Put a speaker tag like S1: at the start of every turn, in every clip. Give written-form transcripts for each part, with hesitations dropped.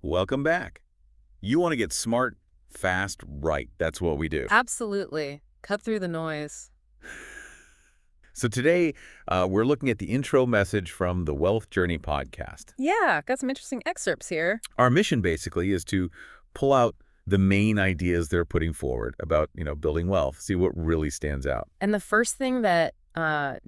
S1: Welcome back. You want to get smart, fast, right. That's what we do.
S2: Absolutely. Cut through the noise.
S1: So today, we're looking at the intro message from the Wealth Journey podcast.
S2: Yeah, got some interesting excerpts here.
S1: Our mission basically is to pull out the main ideas they're putting forward about, building wealth, see what really stands out.
S2: And the first thing that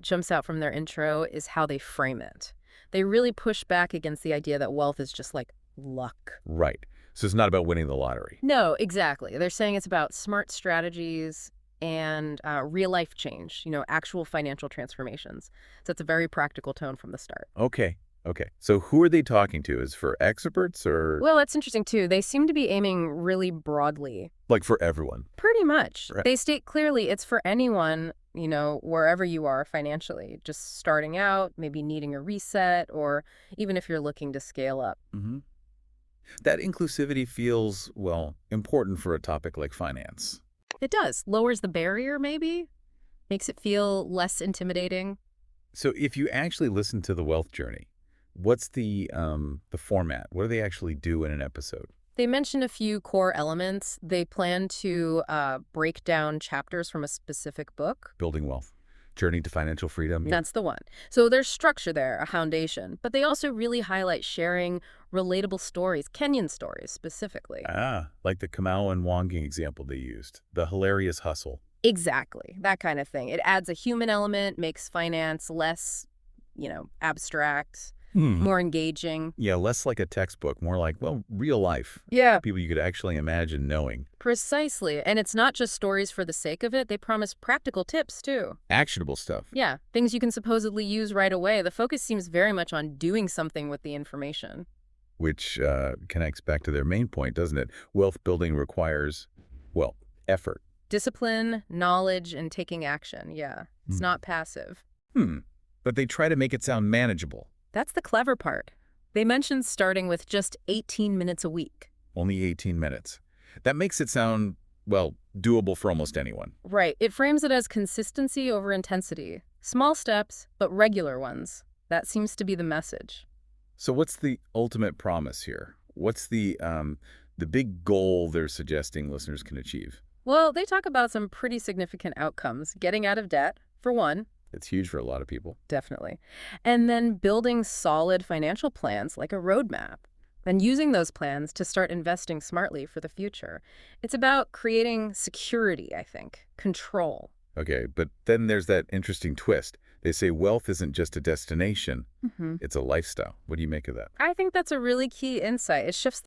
S2: jumps out from their intro is how they frame it. They really push back against the idea that wealth is just like luck.
S1: Right. So it's not about winning the lottery.
S2: No, exactly. They're saying it's about smart strategies and real life change, actual financial transformations. So it's a very practical tone from the start.
S1: Okay. Okay. So who are they talking to? Is for experts or
S2: Well, that's interesting too. They seem to be aiming really broadly.
S1: like for everyone?
S2: Pretty much.
S1: Right.
S2: They state clearly it's for anyone, wherever you are financially, just starting out, maybe needing a reset, or even if you're looking to scale up.
S1: hmm That inclusivity feels, well, important for a topic like finance.
S2: It does. Lowers the barrier, maybe. Makes it feel less intimidating.
S1: So if you actually listen to the Wealth Journey, what's the format? What do they actually do in an episode?
S2: They mention a few core elements. They plan to break down chapters from a specific book.
S1: Building wealth, journey to financial freedom.
S2: That's the one. So there's structure there, a foundation. But they also really highlight sharing relatable stories, Kenyan stories specifically.
S1: Like the Kamau and Wanging example they used, the hilarious hustle.
S2: Exactly, that kind of thing. It adds a human element, makes finance less, abstract, more engaging.
S1: Yeah, less like a textbook, more like, well, real life.
S2: Yeah,
S1: People you could actually imagine knowing.
S2: precisely. And it's not just stories for the sake of it. They promise practical tips, too.
S1: Actionable stuff,
S2: Yeah, things you can supposedly use right away. The focus seems very much on doing something with the information.
S1: which connects back to their main point, doesn't it? Wealth building requires, well, effort.
S2: Discipline, knowledge, and taking action. Yeah, it's not passive.
S1: But they try to make it sound manageable.
S2: That's the clever part. They mentioned starting with just 18 minutes a week.
S1: Only 18 minutes. That makes it sound, well, doable for almost anyone.
S2: Right. It frames it as consistency over intensity. Small steps, but regular ones. That seems to be the message.
S1: So what's the ultimate promise here? What's the big goal they're suggesting listeners can achieve?
S2: Well, they talk about some pretty significant outcomes. Getting out of debt, for one,
S1: It's huge for a lot of people.
S2: definitely. And then building solid financial plans like a roadmap. And using those plans to start investing smartly for the future. It's about creating security, I think, control.
S1: Okay, but then there's that interesting twist. They say wealth isn't just a destination, it's a lifestyle. What do you make of that?
S2: I think that's a really key insight. It shifts